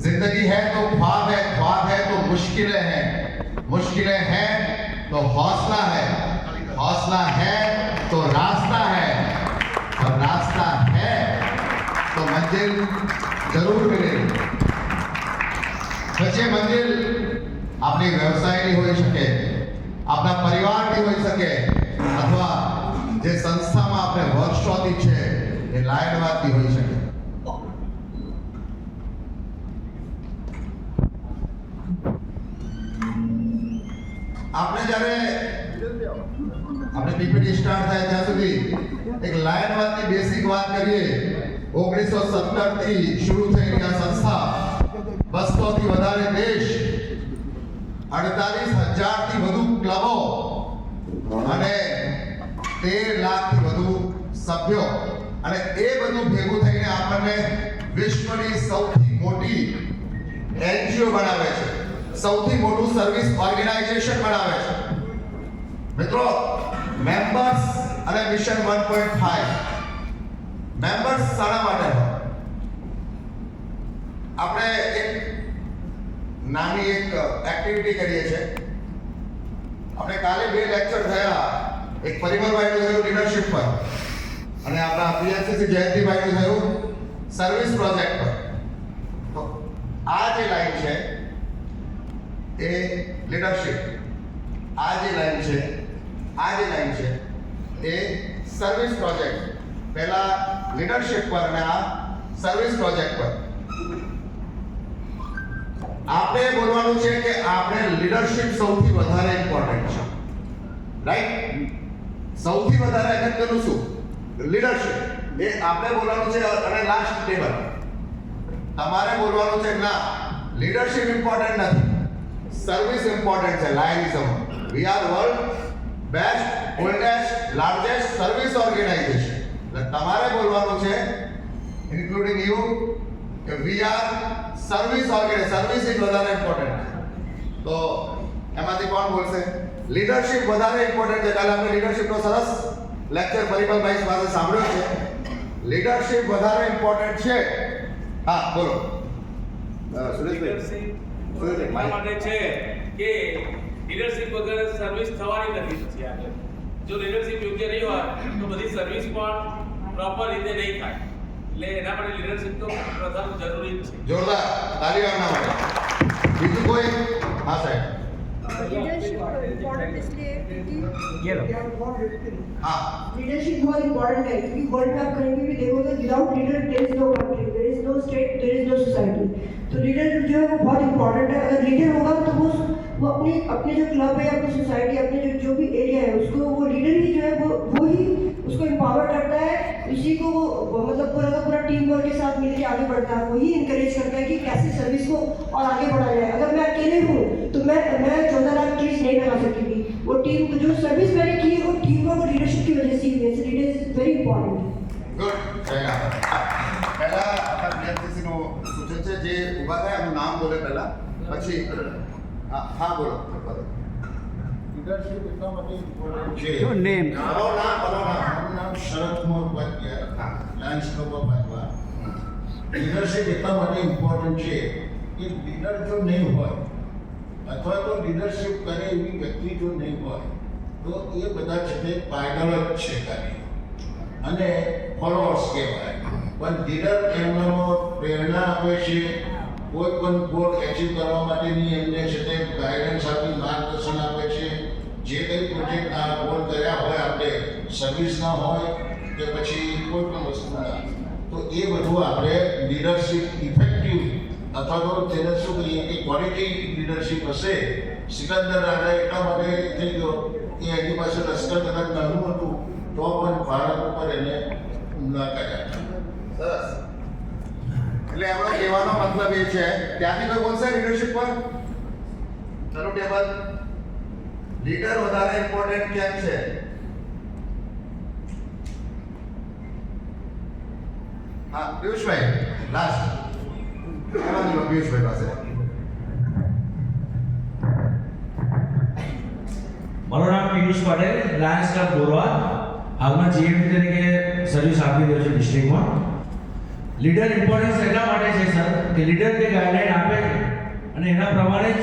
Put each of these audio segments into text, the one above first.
जिंदगी है तो ख्वाब है तो मुश्किलें हैं, मुश्किलें हैं तो हौसला है, हौसला है तो रास्ता है, और रास्ता है तो मंजिल जरूर मिलेगी। પછી મંજિલ આપણી વ્યવસાયની હોઈ શકે, આપણા પરિવારની હોઈ શકે, અથવા જે સંસ્થામાં આપણે વર્ષોથી છે એ લાયનવાદની હોઈ શકે। આપણે જ્યારે આપણે પીપીટી સ્ટાર્ટ થાય ત્યાં સુધી એક લાયનવાદની બેસિક વાત કરીએ। 1917 થી શરૂ થયેલી આ સંસ્થા 200 થી વધારે દેશ, 48,000 થી વધુ ક્લબો અને 13 લાખ થી વધુ સભ્યો, અને એ બધું ભેગું થઈને આપણને વિશ્વની સૌથી મોટી એનજીઓ બનાવે છે, સૌથી મોટું સર્વિસ ઓર્ગેનાઇઝેશન બનાવે છે। મિત્રો, મેમ્બર્સ અને મિશન 1.5 મેમ્બર્સ શાના માટે હોય? આપણે એક નાની એક એક્ટિવિટી કરીએ છીએ। આપણે કાલે 2 લેક્ચર થયા, એક પરિમલભાઈનું થયું લીડરશિપ પર, અને આપણા પીએમસીસી જયંતિભાઈનું થયું સર્વિસ પ્રોજેક્ટ પર। તો આ જે લાઈન છે એ લીડરશિપ, આ જે લાઈન છે એ સર્વિસ પ્રોજેક્ટ। પહેલા લીડરશિપ પર અને આ સર્વિસ પ્રોજેક્ટ પર આપણે બોલવાનું છે કે આપણે લીડરશિપ સૌથી વધારે ઇમ્પોર્ટન્ટ છે, રાઈટ? સૌથી વધારે અગત્યનું શું? લીડરશિપ, એ આપણે બોલવાનું છે। અને લાસ્ટ ટેબલ તમારે બોલવાનું છે ના, લીડરશિપ ઇમ્પોર્ટન્ટ નથી, સર્વિસ ઇમ્પોર્ટન્ટ છે। Lionism, we are world best, oldest, largest service organisation. એટલે તમારે બોલવાનું છે ઇન્ક્લુડિંગ યુ કે we are service organisation, service is વધારે ઇમ્પોર્ટન્ટ। તો એમાંથી કોણ બોલશે? લીડરશિપ વધારે ઇમ્પોર્ટન્ટ છે। કાલે આપણે લીડરશિપનો સરસ લેક્ચર પરિમલભાઈ પાસે સાંભળ્યો છે। લીડરશિપ વધારે ઇમ્પોર્ટન્ટ છે। હા, બોલો સુરેશભાઈ। માટે છે કે લીડરશિપ વગર સર્વિસ થવાની નથી। પછી આગળ જો લીડરશિપ યોગ્ય નહીં હોય તો બધી સર્વિસ પણ પ્રોપર રીતે નહીં થાય। એટલે એના માટે લીડરશિપ તો પ્રથમ જરૂરી છે। જોરદાર તાળીઓ એમના માટે। બીજું કોઈ? હા સાહેબ। लीडरशिप इम्पोर्टेंट इसलिए क्योंकि हाँ, लीडरशिप बहुत इम्पोर्टेंट है, क्योंकि वर्ल्ड में आप कहीं भी देखोगे without leader there is no country, there is no state, there is no society. तो लीडर जो है वो बहुत इम्पोर्टेंट है। अगर लीडर होगा तो वो अपने जो क्लब है, अपनी सोसाइटी, अपने जो भी एरिया है उसको वो लीडर ही जो है वो ही उसको एम्पावर करता है, उसी को वो मतलब पूरा टीम वर्क के साथ मिलकर आगे बढ़ता है। वही इनकरेज करता है कि कैसे सर्विस को और आगे बढ़ाया जाए। अगर मैं अकेले हूँ तो मैं 14 लाख ट्रीज नहीं लगा सकती थी। वो टीम जो सर्विस मैंने की है वो टीम वर्क और लीडरशिप की वजह से ही हुई है। Leader is very important. Good. પહેલા આપણા પીએમસીસીનું સૂચન છે, જે ઊભા થાય એનું નામ બોલે પહેલા, પછી હા બોલો। લીડરશિપ એટલા માટે ઇમ્પોર્ટન્ટ છે। Your name? મારું નામ Sharadkumar Upadhyay, Lions club of Ajwa. Leadership એટલા માટે ઇમ્પોર્ટન્ટ છે કે લીડર જો નહીં હોય અથવા તો લીડરશિપ કરે એવી વ્યક્તિ જો નહીં હોય તો એ બધા છે તે પાયદળ જ છે ખાલી, અને ફોલોઅર્સ કહેવાય। પણ લીડર એમનો પ્રેરણા આપે છે, કોઈ પણ ગોલ એચીવ કરવા માટેની એમને છે તે ગાઈડન્સ આપી માર્ગદર્શન આપે છે। જે કંઈ પ્રોજેક્ટ આ ગોલ કર્યા હોય, આપણે સર્વિસના હોય કે પછી કોઈ પણ વસ્તુના, તો એ બધું આપણે લીડરશિપ ઇફેક્ટિવ અથવા તો તેને શું કહીએ કે ક્વોલિટી લીડરશિપ હશે। સિકંદર રાજા એટલા માટે થઈ ગયો કે એની પાસે લશ્કર કદાચ નાનું હતું તો પણ ભારત ઉપર એને હુમલા કર્યા। સરસ। એટલે એમનો કહેવાનો મતલબ એ છે, ત્યાંથી કોઈ બોલશે લીડરશિપ પર? ચલો ટેબલ, લીડર વધારે ઇમ્પોર્ટન્ટ કેમ છે? હા, પિયુષભાઈ લાસ્ટ। પિયુષભાઈ પાસે। મારું નામ પિયુષ પટેલ, લાયન્સ ક્લબ બોરવા, હાલમાં જીએમડી તરીકે સર્વિસ આપી રહ્યો છું ડિસ્ટ્રિક્ટમાં। લીડર ઇમ્પોર્ટન્સ એટલા માટે છે સર કે લીડર જે ગાઈડલાઈન આપે છે અને એના પ્રમાણે જ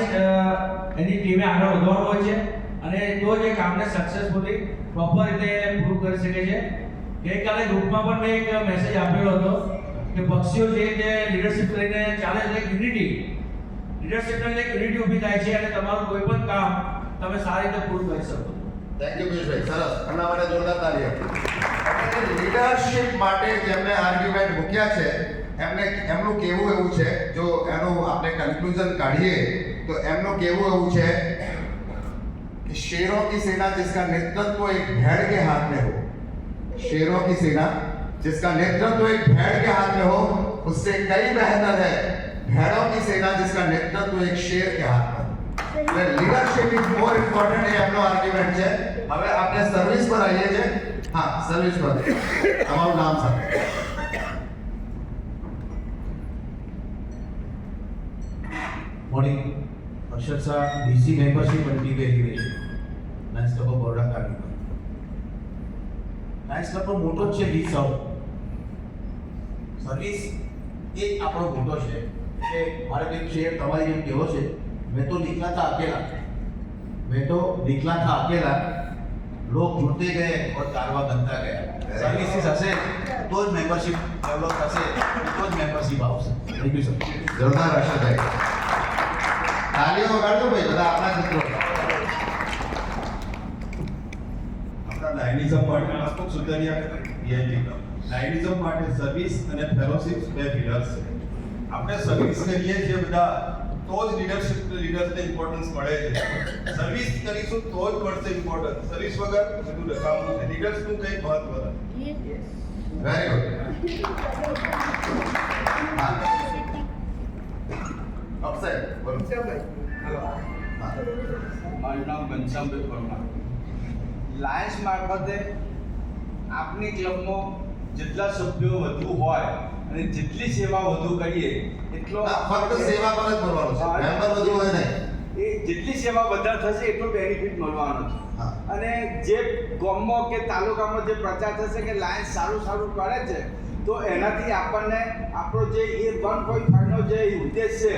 એની ટીમે આગળ વધવાનું હોય છે અને તો જ એ કામને સક્સેસફુલી પ્રોપર રીતે પૂરું કરી શકે છે. ગઈકાલે ગ્રુપમાં પણ મેં એક મેસેજ આપેલો હતો કે પક્ષીઓ જે રીતે લીડરશિપ લઈને ચાલે છે એક યુનિટી લીડરશિપને એક યુનિટી ઊભી થાય છે અને તમારું કોઈ પણ કામ તમે સારી રીતે પૂરું કરી શકો. થેન્ક યુ પિયુષભાઈ, સરસ. એના માટે જોરદાર તાળીઓ. લીડરશિપ માટે જેમને આર્ગ્યુમેન્ટ મૂક્યા છે એમનું કહેવું એવું છે, જો એનું આપણે કન્ક્લુઝન કાઢીએ તો એમનું કહેવું એવું છે कि शेरों की सेना जिसका नेतृत्व एक भेड़ के हाथ में हो, शेरों की सेना जिसका नेतृत्व एक भेड़ के हाथ में हो उससे कई बेहतर है भेड़ों की सेना जिसका नेतृत्व एक शेर के हाथ में हो. લીડરશિપ ઇઝ મોર ઇમ્પોર્ટન્ટ એ એમનો આર્ગ્યુમેન્ટ છે. હવે આપણે સર્વિસ પર આવીએ છીએ. હા, સર્વિસ પર તમારું નામ સાથે. Morning Akshar Shah, DC membership અને TV elevation Lions club of Baroda carnival. Lions ક્લબનો મોટો જ છે વી સર્વ. સર્વિસ એ આપણો મોટો છે કે મારે કંઈક શેર તમારી જેમ કહેવો છે, मैं तो निकला था अकेला लोग जुड़ते गए और कारवा बनता गया. સર્વિસીસ હશે તો જ મેમ્બરશિપ ડેવલપ થશે, તો જ મેમ્બરશિપ આવશે. Thank you sir. જોરદાર હર્ષદભાઈ, તાળીઓ વગાડજો ભાઈ બધા આપણા મિત્રો. આપણા લાયનિઝમ માટે હસમુખ સુતરિયા વીઆઈપી ક્લબ. લાયનિઝમ માટે સર્વિસ અને ફેલોશિપ બે પિલર્સ છે. આપણે સર્વિસ કરીએ છીએ બધા તો જ લીડરને ઇમ્પોર્ટન્સ મળે છે. સર્વિસ કરીશું તો જ મળશે ઇમ્પોર્ટન્સ. સર્વિસ વગર બધું નકામું છે. લીડર્સનું કંઈ મહત્વ નથી. Very good. અક્ષય બોલો. મારું નામ ઘનશ્યામભાઈ પરમાર. લાયન્સ મારફતે આપની ક્લબમાં જેટલા સભ્યો વધુ હોય અને જેટલી સેવા વધુ કરીએ એટલો ફક્ત સેવા પર જ બોલવાનું છે, મેમ્બર બધું હોય નહીં. એ જેટલી સેવા વધારે થશે એટલો બેનિફિટ મળવાનો છે. હા. અને જે ગામમાં કે તાલુકામાં જે પ્રચાર થશે કે લાયન્સ સારું કરે છે તો એનાથી આપણને આપણો જે એ 1.5 નો જે ઉદ્દેશ છે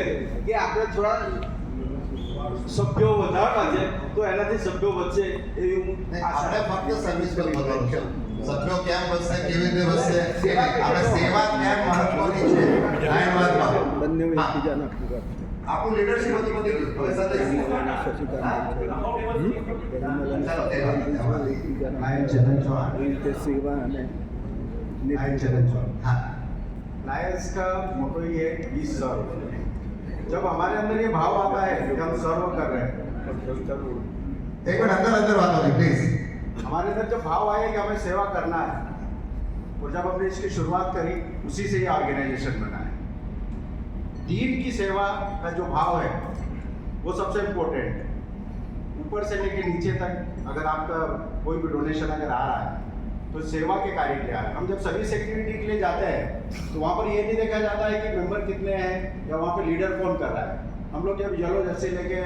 કે આપણે થોડા સભ્યો વધારવા છે તો એનાથી સભ્યો વધશે એવી હું આપણે ફક્ત સર્વિસ પર બોલવાનું છે. સભ્યો કેમ વધશે, કેવી રીતે વધશે, આપણે સેવા કેમ મહત્વની છે લાઈનવારમાં. બંને એકબીજાના આપણું લીડરશિપ હતું બધી ગયું. હવે સાથે लायंस का मोटो ये 20 सर्व. जब हमारे अंदर ये भाव आता है कि हम सर्व कर रहे हैं, एक मिनट अंदर बात होगी प्लीज. हमारे अंदर जब भाव आया कि हमें सेवा करना है और जब हमने इसकी शुरुआत करी उसी से ये ऑर्गेनाइजेशन बना है. टीम की सेवा का जो भाव है वो सबसे इम्पोर्टेंट है. ऊपर से लेकर नीचे तक अगर आपका कोई भी डोनेशन अगर आ रहा है तो सेवा के कार्य के लिए आ रहा है. हम जब सर्विस एक्टिविटी के लिए जाते हैं तो वहाँ पर ये नहीं देखा जाता है कि मेंबर कितने हैं या वहाँ पर लीडर कौन कर रहा है. हम लोग जब येलो जर्सी लेके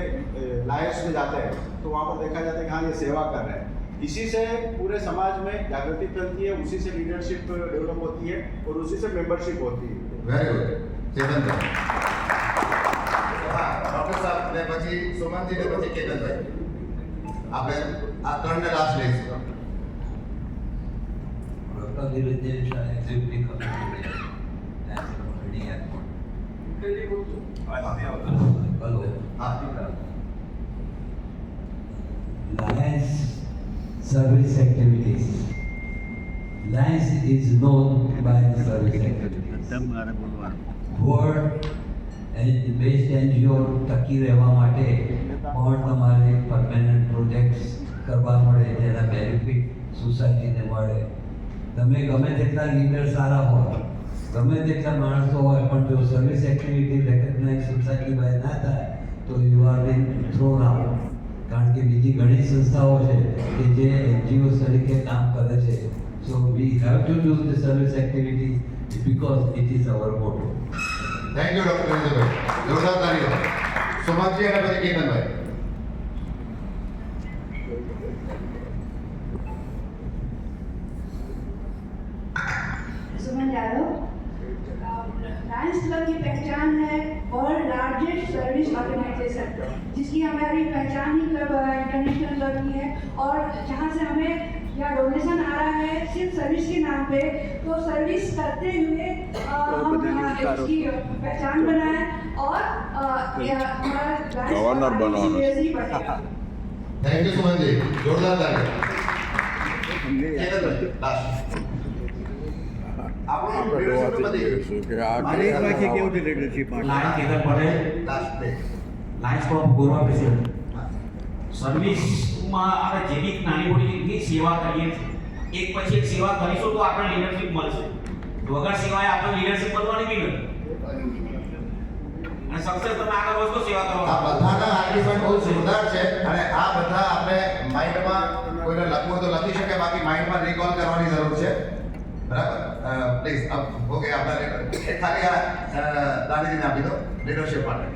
लायंस में जाते हैं तो वहाँ पर देखा जाता है कि हाँ ये सेवा कर रहे हैं. इसी से पूरे समाज में जागृति फैलती है, उसी से लीडरशिप डेवलप होती है और उसी से मेंबरशिप होती है. Very good. ચેતનભાઈ. હા, ડોક્ટર સાહેબ ને પછી સુમનજી ને પછી કેતનભાઈ. આપણે આ ત્રણને લાસ્ટ લઈશું. ડોક્ટર ધીરજ એક્ઝિક્યુટિવ કમિટી હેલો હા. Lions service activities. Lions is known by the service activities. World and Best NGO ટકી રહેવા માટે પણ તમારે પરમેનન્ટ પ્રોજેક્ટ્સ કરવા મળે જેના બેનિફિટ સોસાયટીને મળે. તમે ગમે તેટલા લીડર સારા હોય, ગમે તેટલા માણસો હોય, પણ જો service activity recognise society by ના થાય તો you are been thrown out. કારણ કે બીજી ઘણી સંસ્થાઓ છે કે જે એનજીઓ તરીકે કામ કરે છે. So we have to do the service activity because it is our motto. Thank you doctor Vijaybhai. જોરદાર તાળીઓ. સુમનજી અને પછી Ketanbhai. Suman Yadav, public service organisation, जिसकी हमारी पहचान ही क्लब इंटरनेशनल क्लब की है, और जहाँ से हमें या डोनेशन आ रहा है सिर्फ सर्विस के नाम पे, तो सर्विस करते हुए हम इसकी पहचान बनाए और गवर्नर बनवाना। बढ़ेगा। थैंक यू सुमन जी, जोरदार ताली। केतन लास्ट આપણું લીડરશિપ પતી ગયું મનીષભાઈ કેવું છે leadership Lions Ketan Patel, last day Lions club Gorwa president. સર્વિસમાં આપણે જે બી નાની મોટી સેવા કરીએ છીએ, એક પછી એક સેવા કરીશું તો આપણે લીડરશિપ મળશે. વગર સેવાએ આપણે લીડરશિપ બનવાની બી નથી. અને સક્સેસ તમે આગળ વધો સેવા આ કરવા. બધાના આર્ગ્યુમેન્ટ બહુ જોરદાર છે અને આ બધા આપણે માઇન્ડમાં કોઈને લખવું તો લખી શકે, બાકી માઇન્ડમાં રિકોલ કરવાની જરૂર છે. બરાબર? પ્લીઝ અબ હો ગયા આપણા ખાલી દાદીજીને આપી દો લીડરશિપ માટે.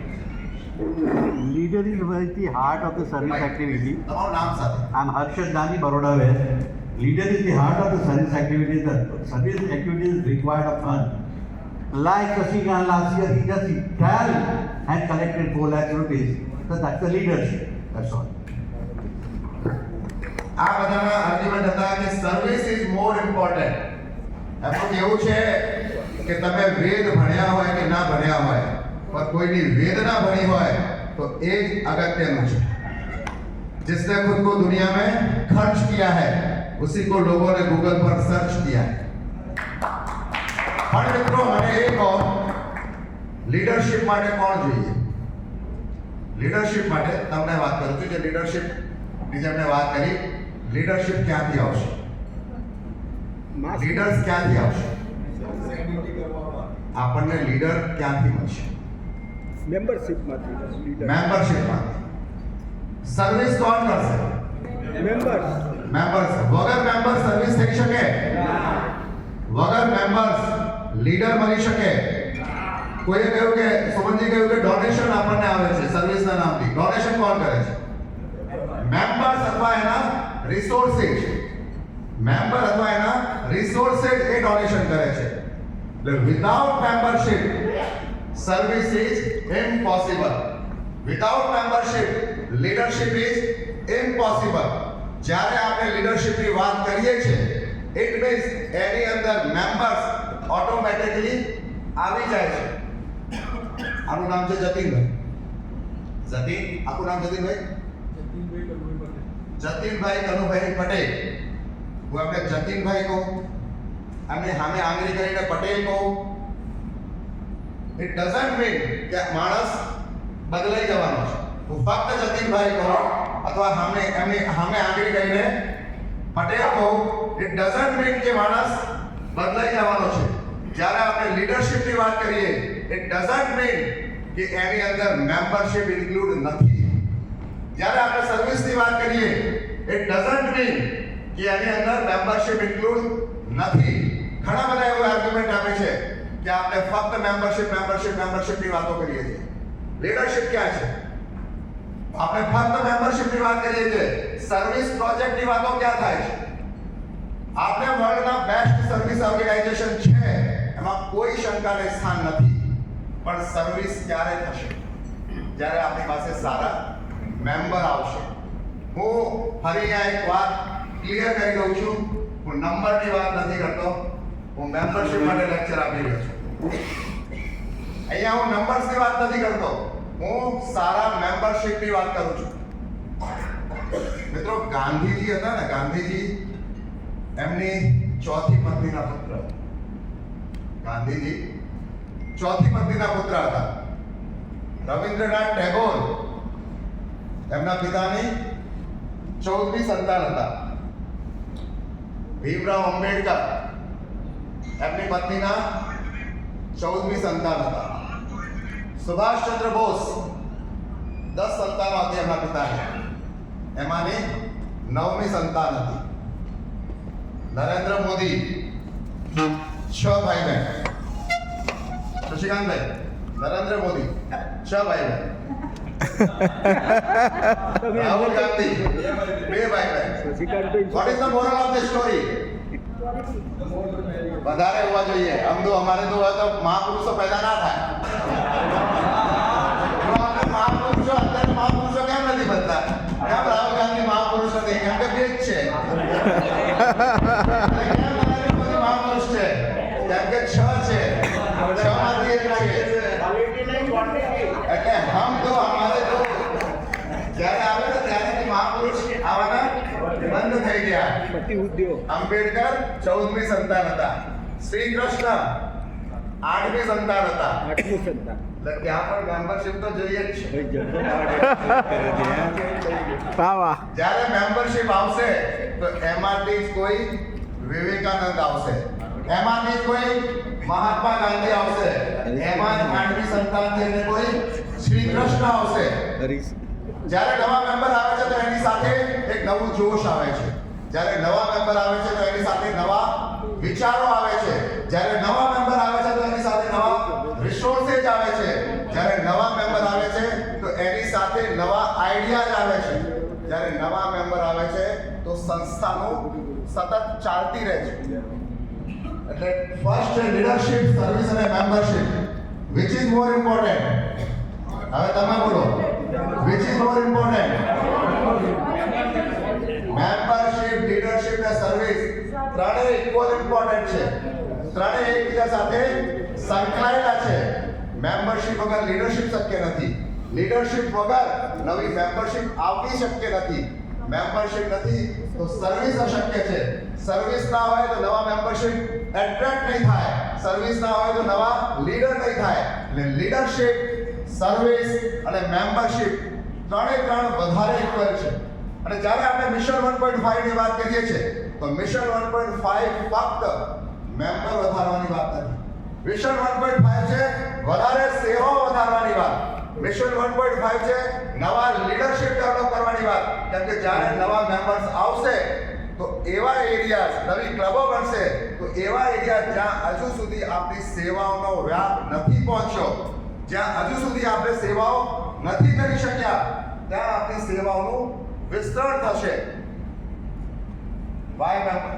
Leader is the heart of the service activity. તમારું નામ સાથે. I'm Harshad Dani, Baroda West. Leader is the heart of the service activity. The service activity is required of fund. Like Shashikant last year, he just trial and collected 4 lakh rupees. So that's the leadership. That's all. આ બધાના argument હતા કે service is more important. એમનું કેવું છે કે તમે વેદ ભણ્યા હોય કે ના ભણ્યા હોય, पर कोई वेदना भरी हुआ है तो एक अगत्यनु है. जिसने खुद को दुनिया में खर्च किया है उसी को लोगों ने गूगल पर सर्च किया है. પણ મિત્રો મને એ કહો, લીડરશિપ માટે કોણ જોઈએ? લીડરશિપ માટે તમને વાત કરું છું, જે લીડરશિપ ની જેમને વાત કરી, લીડરશિપ ક્યાંથી આવશે? લીડર્સ ક્યાંથી આવશે? આપણને લીડર ક્યાંથી મળશે? મેમ્બરશિપમાંથી. મેમ્બરશિપમાંથી. સર્વિસ કોણ કરશે? મેમ્બર્સ. વગર મેમ્બર સર્વિસ થઈ શકે? વગર મેમ્બર્સ લીડર બની શકે? કોઈએ કહ્યું કે સુમનજી કહ્યું કે ડોનેશન આપણને આવે છે સર્વિસના નામથી. ડોનેશન કોણ કરે છે? મેમ્બર્સ અથવા એના રિસોર્સિસ. મેમ્બર અથવા એના રિસોર્સિસ એ ડોનેશન કરે છે. એટલે without membership service is impossible. Without membership, leadership is impossible. જ્યારે આપણે લીડરશિપની વાત કરીએ છીએ, it means એની અંદર મેમ્બર્સ ઓટોમેટિકલી આવી જાય છે. આનું નામ છે જતીનભાઈ. જતીન, આખું નામ જતીનભાઈ? જતીનભાઈ કનુભાઈ પટેલ. હું એમને જતીનભાઈ કહું, એમને સામે આંગળી કરીને પટેલ કહું. It doesn't mean કે માણસ બદલાઈ જવાનો છે. હું ફક્ત જતીનભાઈ કહું અથવા સામે એમની સામે આંગળી કરીને પટેલ કહું, it doesn't mean કે માણસ બદલાઈ જવાનો છે. જ્યારે આપણે લીડરશિપની વાત કરીએ, it doesn't mean કે એની અંદર મેમ્બરશિપ ઇન્ક્લુડ નથી. જ્યારે આપણે સર્વિસની વાત કરીએ, it doesn't mean કે એની અંદર મેમ્બરશિપ ઇન્ક્લુડ નથી. ઘણા બધા એવા આર્ગ્યુમેન્ટ આપે છે કે આપણે ફક્ત મેમ્બરશિપની વાતો કરીએ છીએ. લીડરશિપ ક્યાં છે? આપણે ફક્ત મેમ્બરશિપની વાત કરીએ છીએ. સર્વિસ પ્રોજેક્ટની વાતો ક્યાં થાય છે? આપણે વર્લ્ડના બેસ્ટ સર્વિસ ઓર્ગેનાઇઝેશન છે, એમાં કોઈ શંકાને સ્થાન નથી. પણ સર્વિસ ક્યારે થશે? જ્યારે આપણી પાસે સારા મેમ્બર આવશે. હું ફરી આ એક વાત ક્લિયર કરી દઉં છું, હું નંબરની વાત નથી કરતો, હું મેમ્બરશિપ માટે લેક્ચર આપી રહ્યો છું. અહીંયા હું નંબર્સની વાત નથી કરતો, હું સારા મેમ્બરશિપની વાત કરું છું. મિત્રો, ગાંધીજી હતા ને, ગાંધીજી એમની ચોથી પત્નીના પુત્ર. ગાંધીજી ચોથી પત્નીના પુત્ર હતા. રવિન્દ્રનાથ ટેગોર એમના પિતાની 14મી સંતાન હતા. ભીમરાવ આંબેડકર એમની પત્નીના 14મી સંતાન હતા. સુભાષચંદ્ર બોઝ 10 સંતાનો હતી એમના પિતાને, એમાંની 9મી સંતાન હતી. નરેન્દ્ર મોદી 6 ભાઈ બહેન. શશિકાંતભાઈ, નરેન્દ્ર મોદી 6 ભાઈ બહેન. રાહુલ ગાંધી 2 ભાઈ બહેન. Vote is the moral of the story? વધારે હોવા જોઈએ. આમ તો અમારે તો મહાપુરુષો પેદા ના થાય. એટલે હમ તો હમારે તો જ્યારે આવે ને ત્યારે મહાપુરુષ આવવાના બંધ થઈ ગયા. આંબેડકર 14મી સંતાન હતા, શ્રી કૃષ્ણ 8મી સંતાન હતા. એટલે ત્યાં પણ મેમ્બરશિપ તો જોઈએ જ છે. જ્યારે મેમ્બરશિપ આવશે તો એમાંથી જ કોઈ વિવેકાનંદ આવશે, એમાંથી જ કોઈ મહાત્મા ગાંધી આવશે, એમાં જ 8મી સંતાન થઈને કોઈ શ્રી કૃષ્ણ આવશે. જ્યારે નવા મેમ્બર આવે છે તો એની સાથે એક નવું જોશ આવે છે. જ્યારે નવા મેમ્બર આવે છે તો એની સાથે નવા વિચારો આવે છે. જ્યારે નવા મેમ્બર આવે છે તો એની સાથે નવા રિસોર્સેસ આવે છે. જ્યારે નવા મેમ્બર આવે છે તો એની સાથે નવા આઈડિયાઝ આવે છે. જ્યારે નવા મેમ્બર આવે છે તો સંસ્થાનું સતત ચાલતી રહે છે. એટલે ફર્સ્ટ લીડરશિપ, સર્વિસ અને membership, which is more important? હવે તમે બોલો, which is more important? Membership, leadership અને સર્વિસ ત્રણેય ઇક્વલ ઇમ્પોર્ટન્ટ છે. ત્રણેય એકબીજા સાથે સંકળાયેલા છે. મેમ્બરશિપ વગર લીડરશિપ શક્ય નથી. લીડરશિપ વગર નવી મેમ્બરશિપ આવવી શક્ય નથી. મેમ્બરશિપ નથી તો સર્વિસ અશક્ય છે. સર્વિસ ના હોય તો નવા મેમ્બરશિપ એટ્રેક્ટ નહીં થાય. સર્વિસ ના હોય તો નવા લીડર નહીં થાય. એટલે લીડરશિપ, સર્વિસ અને મેમ્બરશિપ ત્રણે વધારે ઇક્વલ છે. અને જ્યારે આપણે મિશન 1.5 ની વાત કરીએ છીએ તો મિશન 1.5 ફક્ત મેમ્બર વધારવાની વાત નથી. મિશન 1.5 છે વધારે સેવાઓ વધારવાની વાત. મિશન 1.5 છે નવા લીડરશિપ ડેવલપ કરવાની વાત. કેમ કે જ્યારે નવા મેમ્બર્સ આવશે તો એવા એરિયાઝ, નવી ક્લબો બનશે તો એવા એરિયા જ્યાં હજુ સુધી આપણી સેવાઓનો વ્યાપ નથી પહોંચ્યો, જ્યાં હજુ સુધી આપણે સેવાઓ નથી કરી શક્યા, ત્યાં આપણી સેવાઓનું વિસ્તરણ થશે. Y member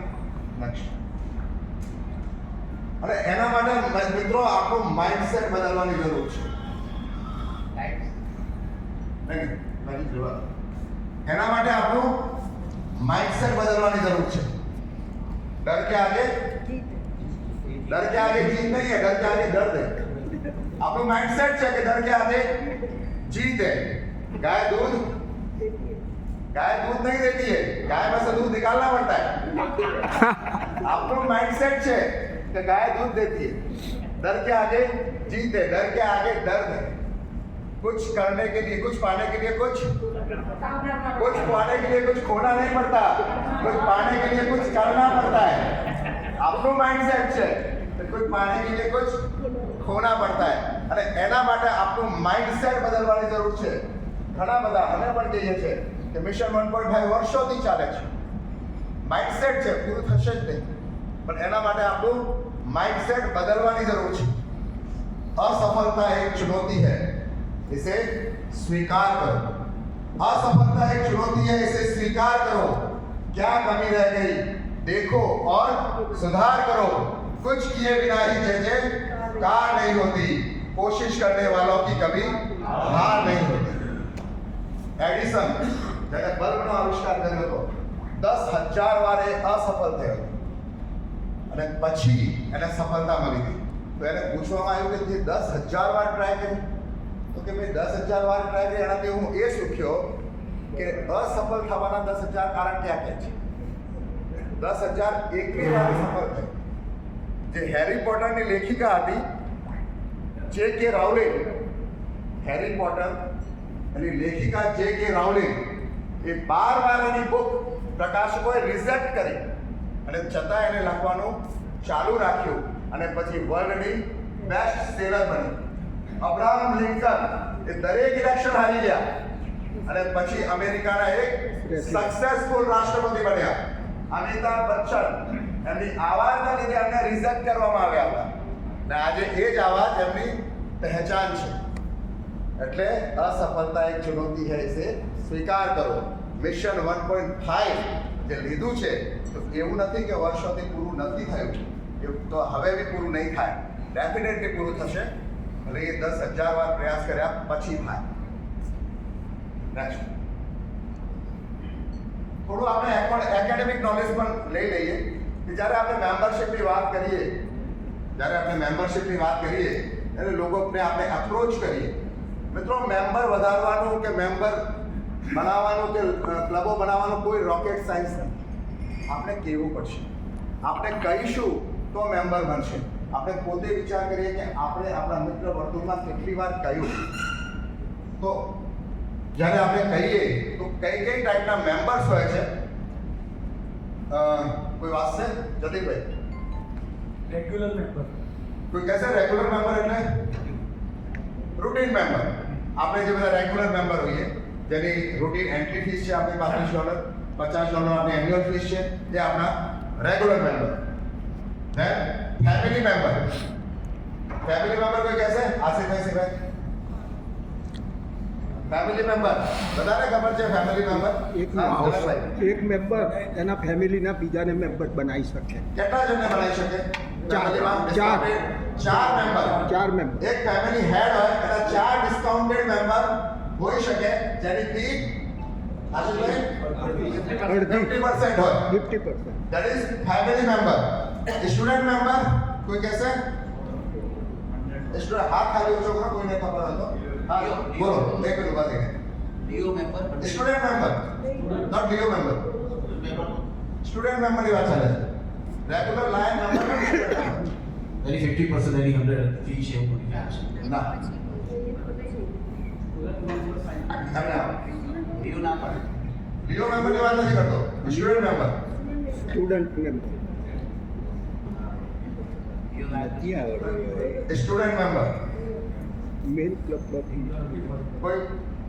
next. અને એના માટે મિત્રો આપણું માઇન્ડસેટ બદલવાની જરૂર છે. એના માટે આપણું माइंडसेट बदलवानी जरूर है. डर के आगे जीत नहीं है, डर के आगे दर्द है. आपको माइंडसेट है कि डर के आगे जीत है. गाय दूध नहीं देती है, गाय में से दूध निकालना पड़ता है. आपको माइंडसेट है कि गाय दूध देती है. डर के आगे जीत है, डर के आगे दर्द है. कुछ करने के लिए, कुछ पाने के लिए कुछ पाने के लिए कुछ खोना नहीं पड़ता, कुछ पाने के लिए कुछ करना पड़ता है. आपको माइंडसेट है तो कुछ पाने के लिए कुछ खोना पड़ता है. અને એના માટે આપણું માઇન્ડસેટ બદલવાની જરૂર છે. ઘણા બધા અમે પણ કહીએ છીએ કે મિશન 1.5 વર્ષોથી ચાલે છે. માઇન્ડસેટ છે, પૂરું થશે જ નહીં, પણ એના માટે આપણું માઇન્ડસેટ બદલવાની જરૂર છે. असफलता एक चुनौती है, इसे स्वीकार करो. असफलता एक चुनौती है, इसे स्वीकार करो. क्या कमी रह गई देखो और सुधार करो. कुछ किए बिना ही जैसे कार नहीं होती, कोशिश करने वालों की कभी हार नहीं होती. एडिसन जब बल्ब નો આવિષ્કાર કર્યો હતો 10,000 વાર એ અસફળ થયો અને પછી એને સફળતા મળી ગઈ. તો એને પૂછવામાં આવ્યું કે 10,000 વાર ટ્રાય કરી, તો કે ભાઈ 10,000 વાર ટ્રાય કરી એનાથી હું એ શીખ્યો કે અસફળ થવાના 10,000 કારણ ક્યાં ક્યાં છે. 10,001મી વાર સફળ થઈ. જે હેરી પોટરની લેખિકા હતી J.K. રાઉલિંગ, હેરી પોટર એની લેખિકા J.K. રાઉલિંગ એ 12 વાર એની બુક પ્રકાશકોએ રિજેક્ટ કરી અને છતાં એને લખવાનું ચાલુ રાખ્યું અને પછી વર્લ્ડની બેસ્ટ સેલર બની. અબ્રાહમ લિંકન એ દરેક ઇલેક્શન હારી ગયા અને પછી અમેરિકાના એક સક્સેસફુલ રાષ્ટ્રપતિ બન્યા. અમિતાભ બચ્ચન એમની આવાજના લીધે એમને રિજેક્ટ કરવામાં આવ્યા હતા અને આજે એ જ આવાજ એમની પહેચાન છે. એટલે असफलता एक चुनौती है, इसे स्वीकार करो. મિશન 1.5 જે લીધું છે તો એવું નથી કે વર્ષોથી પૂરું નથી થયું, એવું તો હવે બી પૂરું નહીં થાય. ડેફિનેટલી પૂરું થશે, ભલે એ 10,000 વાર પ્રયાસ કર્યા પછી થાય. નેક્સ્ટ થોડું આપણે એકેડેમિક નોલેજ પણ લઈ લઈએ કે જ્યારે આપણે મેમ્બરશિપની વાત કરીએ ત્યારે એટલે લોકોને આપણે અપ્રોચ કરીએ. મિત્રો, મેમ્બર વધારવાનું કે મેમ્બર બનાવવાનું કે ક્લબો બનાવવાનું કોઈ રોકેટ સાયન્સ નથી. આપણે કહેવું પડશે, આપણે કહીશું તો મેમ્બર બનશે. આપણે પોતે વિચાર કરીએ કે આપણે આપણા મિત્ર વર્તુળમાં કેટલી વાર કહ્યું, તો જ્યારે આપણે કહીએ તો કઈ ટાઈપના મેમ્બર્સ હોય છે. કોઈ વાત છે જતીનભાઈ? Regular member. કોઈ કહેશે રેગ્યુલર મેમ્બર એટલે રૂટીન મેમ્બર. આપણે જે બધા રેગ્યુલર મેમ્બર હોઈએ જેની રૂટીન એન્ટ્રી ફીસ છે આપણી $35, $50 આપણી એન્યુઅલ ફીસ છે, એ આપણા regular member. Then family member. Family member કોઈ કહેશે? આસિફભાઈ સિવાય ફેમિલી મેમ્બર બધાને ખબર છે. ફેમિલી મેમ્બર એક મેમ્બર એના ફેમિલીના બીજાને મેમ્બર બનાવી શકે. કેટલા જણને બનાવી શકે? ચાર મેમ્બર. ચાર મેમ્બર. એક ફેમિલી હેડ હોય એના 4 ડિસ્કાઉન્ટેડ મેમ્બર હોઈ શકે, જેની ફી આશીષભાઈ 50% હોય. 50%. That is family member. Student member કોઈ કહેશે? સ્ટુડન્ટ હાથ ખાલી ઊંચો કરો, કોઈને ખબર હોય તો. હા બોલો, એક મિનિટ ઉભા થઈને. DO member student member, not DO member. Student member ની વાત ચાલે છે. રેગ્યુલર લાયન મેમ્બર એની 50% એની 100 ફી છે એવું બધું ક્યાં છે? ના. ડીઓ ના પડે. ડીઓ મેમ્બર ની વાત નથી કરતો. Student member. Student member. DO ના સ્ટુડન્ટ મેમ્બર મેન ક્લબમાંથી કોઈ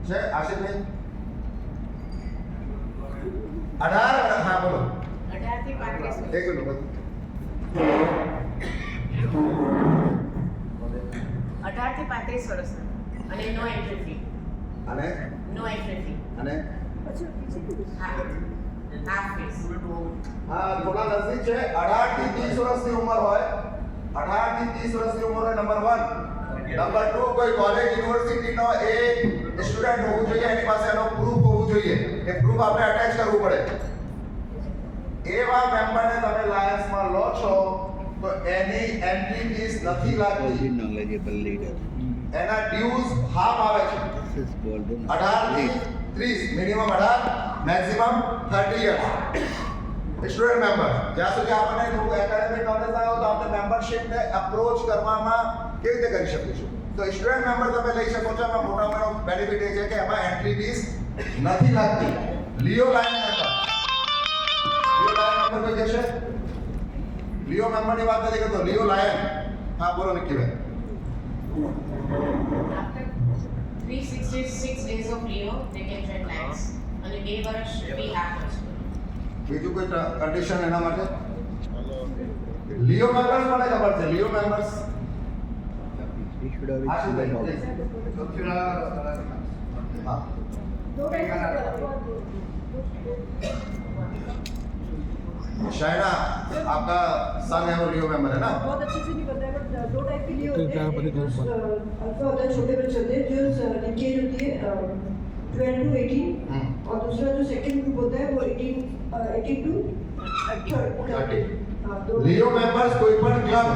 છે? આશીષભાઈ 18. હા બોલો. 18 થી 35. એક મિનિટ. 18 થી 35 વર્ષના અને નો એન્ટ્રી ફી. અને નો એન્ટ્રી ફી. અને હા, હાફ ફીસ. થોડા નજદીક છે. 18 થી 30 વર્ષની ઉંમર હોય. 18 થી 30 વર્ષની ઉંમર હોય. નંબર 1. નંબર 2, કોઈ કોલેજ યુનિવર્સિટીનો એ સ્ટુડન્ટ હોવું જોઈએ, એની પાસે એનો પ્રૂફ હોવું જોઈએ. એ પ્રૂફ આપણે અટેચ કરવું પડે. એવા મેમ્બરને તમે લાયન્સમાં લો છો તો એની એન્ટ્રી ફીસ નથી લાગતી. knowledgeable leader. એના ડ્યુઝ હાફ આવે છે. 18 થી 30, minimum 18, maximum 30 years. Student member, જ્યાં સુધી આપણને થોડું એકેડેમિક નોલેજ ના હોય તો આપણે મેમ્બરશિપને અપ્રોચ કરવામાં કેવી રીતે કરી શકીશું? તો સ્ટુડન્ટ મેમ્બર તમે લઈ શકો છો. એમાં મોટા મોટો બેનિફિટ એ છે કે એમાં એન્ટ્રી ફીસ નથી લાગતી. લિયો લાયન મેમ્બર. લિયો લાયન મેમ્બર કોઈ કહેશે? લિયો મેમ્બરની વાત નથી કરતો. લિયો લાયન. હા બોલો નિકીભાઈ. After 366 days of Leo, they can join Lions. અને 2 વર્ષ ફી હાફ છે. બીજું કોઈ કન્ડિશન એના માટે? લિયો મેમ્બર્સ મને ખબર છે. લિયો મેમ્બર્સ हाँ शायना आपका सन है वो लियो मेंबर है ना? बहुत अच्छे से नहीं बताया, बट 2 टाइप के लिए होते हैं। अल्फा होता है, छोटे बच्चे होते हैं जो इनकी एज होती है 12 to 18, और दूसरा जो सेकंड ग्रुप होता है वो 18 to 30. लियो मेंबर्स कोई पण क्लब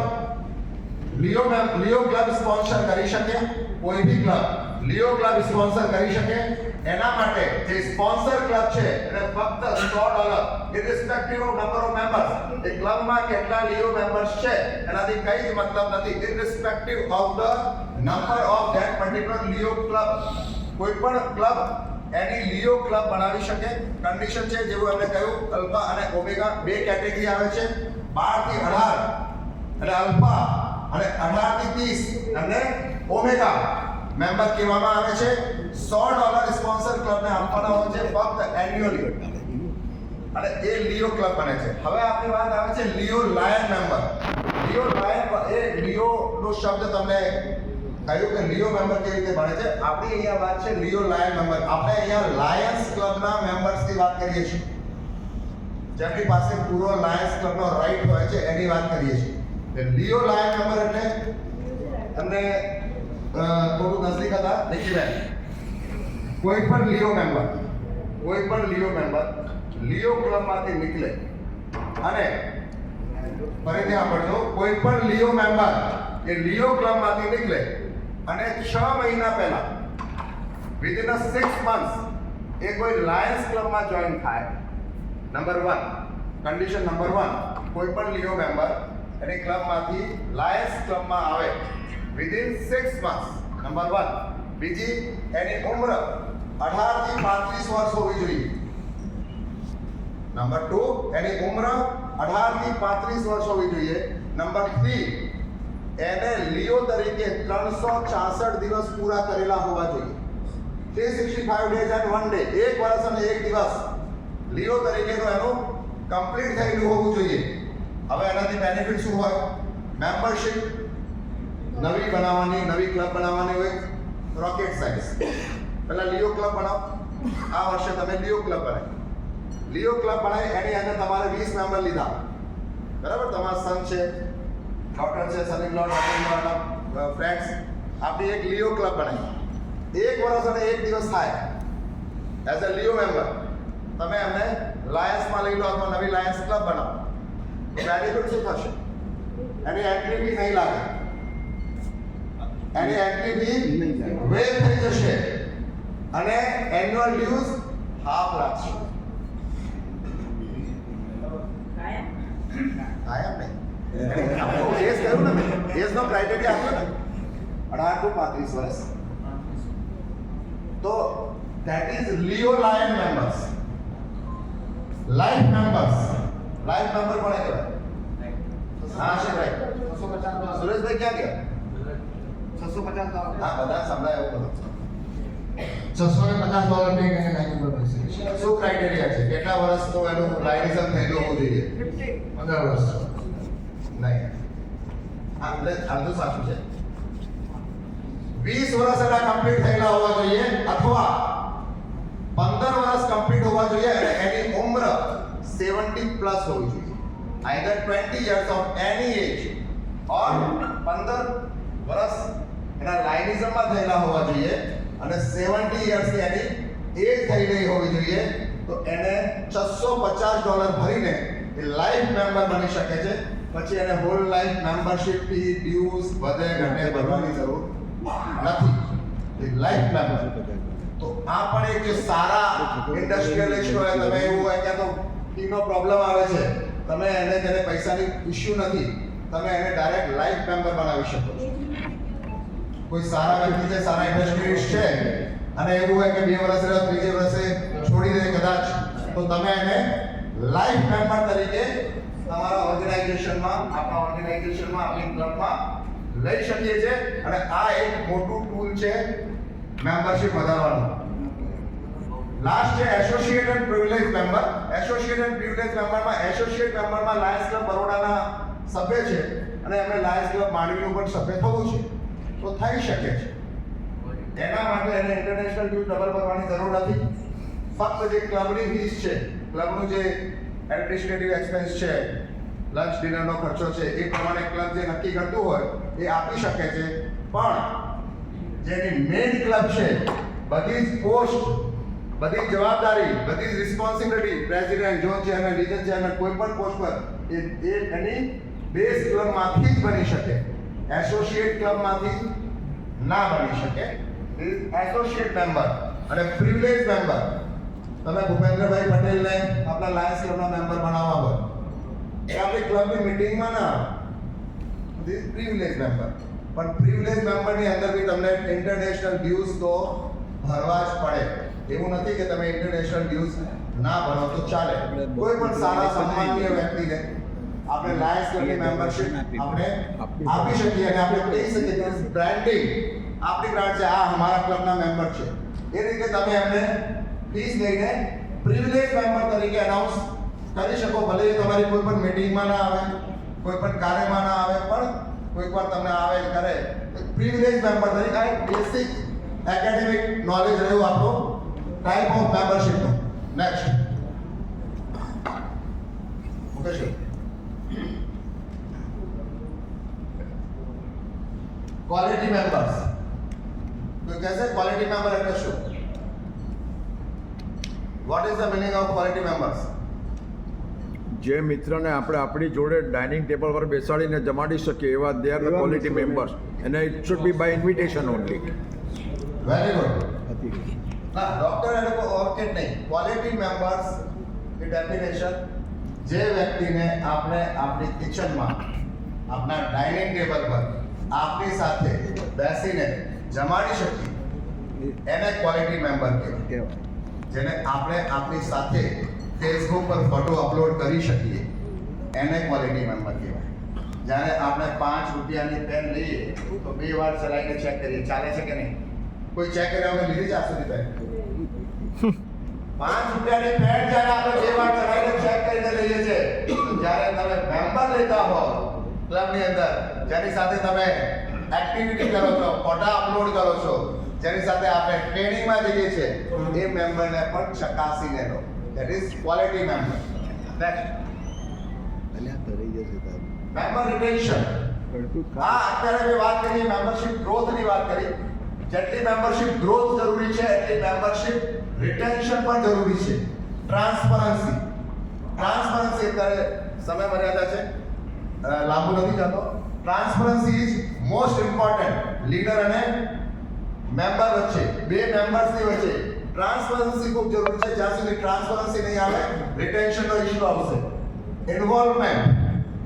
लियो क्लब स्पॉन्सर કરી શકે. કોઈ ભી ક્લબ લિયો ક્લબ સ્પોન્સર કરી શકે. એના માટે જે સ્પોન્સર ક્લબ છે એને ફક્ત $100 irrespective of number of members. એ ક્લબમાં કેટલા લિયો મેમ્બર્સ છે એનાથી કઈ જ મતલબ નથી. Irrespective of the number of that particular Leo club. કોઈ પણ ક્લબ એની લિયો ક્લબ બનાવી શકે. કન્ડિશન છે જેવું એમણે કહ્યું, અલ્ફા અને ઓમેગા 2 કેટેગરી આવે છે. 12 થી 18 એટલે અલ્ફા અને 18 થી 30 અને ઓમેગા મેમ્બર કહેવામાં આવે છે. $100 સ્પોન્સર ક્લબને આપવાના હોય છે ફક્ત એન્યુઅલી, અને એ લિયો ક્લબ બને છે. હવે આપણી વાત આવે છે લિયો લાયન મેમ્બર. લિયો લાયન એ લિયો નો શબ્દ તમને કહ્યું કે લિયો મેમ્બર કેવી રીતે બને છે. આપણી અહીંયા વાત છે લિયો લાયન મેમ્બર. આપણે અહીંયા લાયન્સ ક્લબના મેમ્બર્સની વાત કરીએ છીએ, જેમની પાસે પૂરો લાયન્સ ક્લબનો રાઈટ હોય છે એની વાત કરીએ છીએ. લિયો લાયન મેમ્બર એટલે તમને થોડું નજદીક હતા નિકીબેન. કોઈ પણ લિયો મેમ્બર લિયો ક્લબમાંથી નીકળે અને ફરીથી આપણો કોઈ પણ લિયો મેમ્બર એ લિયો ક્લબમાંથી નીકળે અને 6 મહિના પહેલા વિધિન 6 મંથ્સ એ કોઈ લાયન્સ ક્લબમાં જોઈન થાય, નંબર 1 કન્ડિશન નંબર 1 કોઈ પણ લિયો મેમ્બર એની ક્લબમાંથી લાયન્સ ક્લબમાં આવે વિધિન 6 મંથ્સ, નંબર 1. બીજી એની ઉંમર 18 થી 35 વર્ષ હોવી જોઈએ. નંબર 2 એની ઉંમર 18 થી 35 વર્ષ હોવી જોઈએ. નંબર 3 એને લિયો તરીકે 366 દિવસ પૂરા કરેલા હોવા જોઈએ. 365 days and 1 day, એક વર્ષ અને એક દિવસ લિયો તરીકેનું એનું કમ્પ્લીટ થયેલું હોવું જોઈએ. હવે એનાથી બેનિફિટ શું હોય? મેમ્બરશિપ નવી બનાવવાની, નવી ક્લબ બનાવવાની હોય, રોકેટ સાયન્સ. પહેલા લિયો ક્લબ બનાવો, આ વર્ષે તમે લિયો ક્લબ બનાવી. લિયો ક્લબ બનાવી એની અંદર તમારે 20 મેમ્બર લીધા, બરાબર? તમારા સન છે, ડોટર છે, સન ઇન લો, ફ્રેન્ડ્સ, આપણી એક લિયો ક્લબ બનાવી. એક વર્ષ અને એક દિવસ થાય એઝ અ લિયો મેમ્બર તમે એમને લાયન્સમાં લઈ લો અથવા નવી લાયન્સ ક્લબ બનાવો, તો બેનિફિટ શું થશે? એની એન્ટ્રી ફી નહીં લાગે, એની એન્ટ્રી ફી વેવ થઈ જશે અને એન્યુઅલ ડ્યુઝ હાફ લાગશે. કાયમ નહીં, એજ કહ્યું ને મેં, એજનો ક્રાઇટેરિયા આપ્યો ને 18 to 35 વર્ષ. તો that is Leo Lion members. Life members. Life member કોને કહેવાય? હા છે ભાઈ. સુરેશભાઈ ક્યાં ગયા? 650. હા બધા સંભળાય એવું બધું. $650 ની કઈ લાઈન પર બેસી શું ક્રાઇટેરિયા છે? કેટલા વર્ષ તો એનું લાયનિઝમ થયેલું હોવું જોઈએ? 15 વર્ષ. નહીં. હા એટલે આટલું સાચું છે. 20 વર્ષ એના કમ્પ્લીટ થયેલા હોવા જોઈએ અથવા 15 વર્ષ કમ્પ્લીટ હોવા જોઈએ અને એની ઉંમર 70 પ્લસ હોવી જોઈએ. Either 20 years of any age or 15 વર્ષ એના લાયનિઝમમાં થયેલા હોવા જોઈએ અને 70 years ની એની એજ થઈ ગઈ હોવી જોઈએ. તો એને $650 ભરીને એ લાઈફ મેમ્બર બની શકે છે. પછી એને hall life membership fee, dues બધે ઘટે ભરવાની જરૂર નથી. લાઈફ મેમ્બર તો આ પણ એક જે સારા ઇન્ડસ્ટ્રીયલિસ્ટ હોય, તમે એવું હોય કે તો ફીનો પ્રોબ્લેમ આવે છે, તમે એને જેને પૈસાની ઇશ્યુ નથી, તમે એને ડાયરેક્ટ લાઈફ મેમ્બર બનાવી શકો છો. કોઈ સારા વ્યક્તિ છે, સારા ઇન્ડસ્ટ્રીયલિસ્ટ છે અને એવું હોય કે 2 વર્ષ રહ્યા, 3 વર્ષે છોડી દે કદાચ, તો તમે એને લાઈફ મેમ્બર તરીકે તમારા ઓર્ગેનાઇઝેશનમાં, આપણા ઓર્ગેનાઇઝેશનમાં, આપણી ક્લબમાં લઈ શકીએ છીએ. અને આ એક મોટું ટૂલ છે મેમ્બરશિપ વધારવાનું. લાસ્ટ છે associated privilege member. Associated privilege મેમ્બરમાં એસોસિએટ મેમ્બરમાં લાયન્સ ક્લબ બરોડાના સભ્ય છે અને એમને લાયન્સ ક્લબ માંડવીનું પણ સભ્ય થવું છે, તો થઈ શકે છે. એના માટે એને ઇન્ટરનેશનલ ડ્યુ ડબલ ભરવાની જરૂર નથી. ફક્ત જે ક્લબની ફીસ છે, ક્લબનું જે એડમિનિસ્ટ્રેટિવ એક્સપેન્સ છે, લંચ ડિનરનો ખર્ચો છે, એ પ્રમાણે ક્લબ જે નક્કી કરતું હોય એ આપી શકે છે. પણ જેની મેઇન ક્લબ છે, બધી જ પોસ્ટ, બધી જવાબદારી, બધી જ responsibility, president, zone chairman, region chairman, કોઈ પણ પોસ્ટ પર એ એની બેઝ ક્લબમાંથી જ બની શકે, એસોસિએટ ક્લબમાંથી ના બની શકે. એસોસિએટ મેમ્બર અને પ્રિવિલેજ મેમ્બર, તમે ભૂપેન્દ્રભાઈ પટેલને આપણા લાયન્સ ક્લબના મેમ્બર બનાવવા હોય, એ આપણી ક્લબની મીટિંગમાં ના આવે, ધીસ પ્રિવિલેજ મેમ્બર. પણ પ્રિવિલેજ મેમ્બરની અંદર બી તમને ઇન્ટરનેશનલ ડ્યુઝ તો ભરવા જ પડે. એવું નથી કે તમે ઇન્ટરનેશનલ ડ્યુઝ ના ભરો તો ચાલે. કોઈ પણ સારા સન્માનીય વ્યક્તિને આપણે લાયન્સ ક્લબની મેમ્બરશિપ આપણે આપી શકીએ અને આપણે કહી શકીએ કે બ્રાન્ડિંગ આપણી બ્રાન્ડ છે, આ અમારા ક્લબના મેમ્બર છે. એ રીતે તમે એમને ફીસ લઈને પ્રિવિલેજ મેમ્બર તરીકે અનાઉન્સ કરી શકો. ભલે એ તમારી કોઈ પણ મીટિંગમાં ના આવે, કોઈ પણ કાર્યમાં ના આવે, પણ કોઈક વાર તમને આવે કરે પ્રિવિલેજ મેમ્બર તરીકે. આ બેસિક એકેડેમિક નોલેજ રહ્યું આપણું ટાઈપ ઓફ મેમ્બરશિપનું. Next Mukesh, quality members. કોઈ કહેશે ક્વોલિટી મેમ્બર એટલે શું? What is the meaning of quality members? જે મિત્રને આપણે આપણી જોડે ડાઇનિંગ ટેબલ પર બેસાડીને જમાડી શકીએ એવા they are the quality members અને it should be by invitation only. Very good. ના ડોક્ટર એ લોકો ઓર્કેડ નહીં, ક્વોલિટી મેમ્બર્સ ની ડેફિનેશન જે વ્યક્તિને આપણે આપણી કિચનમાં આપણા ડાઇનિંગ ટેબલ પર આપણી સાથે બેસીને જમાડી શકીએ એને ક્વોલિટી મેમ્બર કહેવાય. જેને આપણે આપણી સાથે ફેસબુક પર ફોટો અપલોડ કરી શકીએ એને ક્વોલિટી મેમ્બર કહેવાય. જ્યારે આપણે 5 રૂપિયાની પેન લઈએ તો 2 વાર ચલાવીને ચેક કરીએ ચાલે છે કે નહીં. કોઈ ચેક કર્યા વગર લીધી છે આજ સુધી પેન? 5 રૂપિયાની પેન જ્યારે આપણે 2 વાર ચલાવીને ચેક કરીને લઈએ છીએ, જ્યારે તમે મેમ્બર લેતા હો ક્લબની અંદર, જેની સાથે તમે એક્ટિવિટી કરો છો, ફોટા અપલોડ કરો છો, જેની સાથે આપણે ટ્રેનિંગમાં જઈએ છીએ, એ મેમ્બરને પણ ચકાસીને લો. That is quality member. Next member retention. અત્યારે મેં વાત કરી મેમ્બરશિપ ગ્રોથની વાત કરી. જેટલી મેમ્બરશિપ ગ્રોથ જરૂરી છે એટલી મેમ્બરશિપ રિટેન્શન પણ જરૂરી છે. ટ્રાન્સપરન્સી અત્યારે સમય મર્યાદા છે, લાંબુ નથી જતો. Transparency is most important. Leader અને મેમ્બર વચ્ચે, બે મેમ્બર્સની વચ્ચે ટ્રાન્સપરન્સી ખૂબ જરૂરી છે. જ્યાં સુધી ટ્રાન્સપરન્સી નહીં આવે રિટેન્શનનો ઇશ્યુ આવશે. ઇન્વોલ્વમેન્ટ.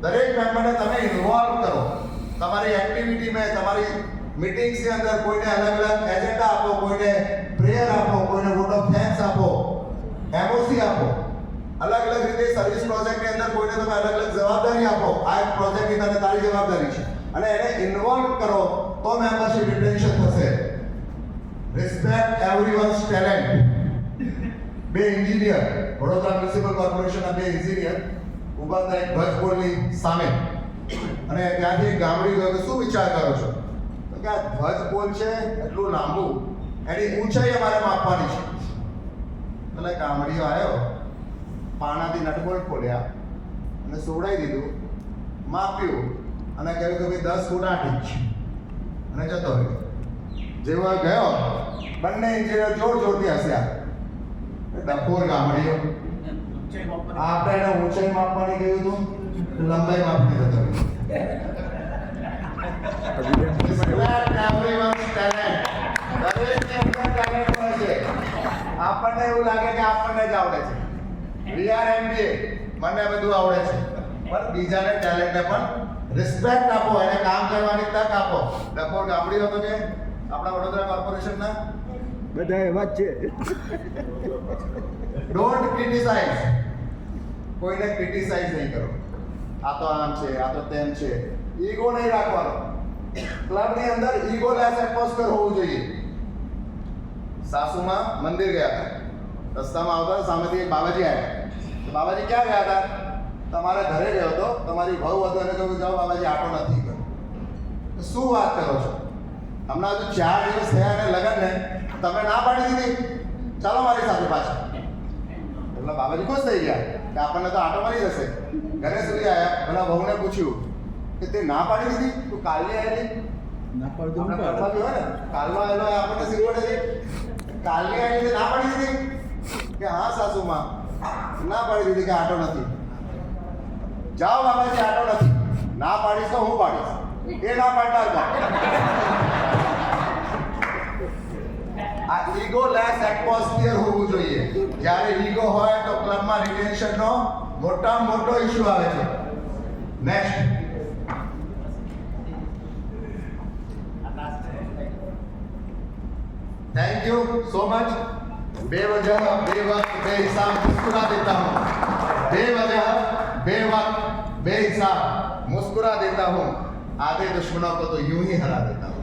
દરેક મેમ્બરને તમે ઇન્વોલ્વ કરો તમારી એક્ટિવિટીમાં, તમારી મીટિંગ્સની અંદર. કોઈને અલગ અલગ એજન્ડા આપો, કોઈને પ્રેયર આપો, કોઈને વોટ ઓફ થેન્ક્સ આપો, એમઓસી આપો. અલગ અલગ રીતે સર્વિસ પ્રોજેક્ટની અંદર કોઈને તમે અલગ અલગ જવાબદારી આપો. આ એક પ્રોજેક્ટની તને તારી જવાબદારી છે અને એને ઇન્વોલ્વ કરો તો મેમ્બરશિપ રિટેન્શન થશે. Respect everyone's talent. બે એન્જિનિયર, વડોદરા મ્યુનિસિપલ કોર્પોરેશનના બે એન્જિનિયર ઉભા હતા એક ધ્વજપોલની સામે અને ત્યાંથી ગામડી ગયો કે શું વિચાર કરો છો? તો કે આ ધ્વજપોલ છે એટલું લાંબુ, એની ઊંચાઈ અમારે માપવાની છે. એટલે ગામડીઓ આવ્યો, પાણાથી નટબોલ્ટ ખોલ્યા અને સોવડાવી દીધું, માપ્યું અને કહ્યું કે ભાઈ 10 ફૂટ 8 ઇંચ અને જતો રહ્યો. જેવો ગયો બંને એન્જિનિયર જોરથી હસ્યા. ડફોર ગામડીઓ. આપણે એને ઊંચાઈ માપવાની કહ્યું હતું, લંબાઈ માપની જતો આપણને એવું લાગે કે આપણને જ આવડે છે. VRMBA મને બધું આવડે છે, પણ બીજાને ટેલેન્ટને પણ રિસ્પેક્ટ આપો, એને કામ કરવાની તક આપો. ડફોર ગામડીઓ તો કે આપણા વડોદરા કોર્પોરેશનના બધા એવા જ છે. Don't criticise. કોઈને ક્રિટિસાઇઝ નહીં કરો. આ તો આમ છે, આ તો તેમ છે. ઈગો નહીં રાખવાનો. ક્લબની અંદર ઈગોલેસ એટમોસ્ફિયર હોવું જોઈએ. સાસુમાં મંદિર ગયા હતા, રસ્તામાં આવતા સામેથી એક બાબાજી આવ્યા. તો બાબાજી ક્યાં ગયા હતા? તમારા ઘરે ગયો હતો, તમારી વહુ હતો એને કહ્યું જાઓ બાબાજી આટો નથી ગયો. શું વાત કરો છો? હમણાં હજુ 4 દિવસ થયા અને લગન ને તમે ના પાડી દીધી, ચાલો મારી સાથે પાછા. એટલે બાબાજી ખુશ થઈ ગયા કે આપણને તો આટો મળી જશે. ઘરે સુધી આવ્યા, પેલા વહુને પૂછ્યું કે તે ના પાડી દીધી, તું કાલની આવેલી? ના પાડી હોય ને, કાલનો આવેલો આપણને શીખવાડે છે. કાલની આવેલી ના પાડી દીધી કે હા સાસુમાં ના પાડી દીધી કે આટો નથી. જાઓ બાબાજી આટો નથી. ના પાડીશ તો હું પાડીશ. એ ના પાડતા આ ઈગોલેસ એટમોસ્ફિયર હોવું જોઈએ. જ્યારે ઈગો હોય તો ક્લબમાં રિટેન્શનનો મોટામાં મોટો ઇશ્યુ આવે છે. Next thank you so much. बेवजह बेवक्त बेहिसाब मुस्कुरा देता हूँ. बेवजह बेवक्त बेहिसाब मुस्कुरा देता हूँ. आधे दुश्मनों को तो यूं ही हरा देता हूँ.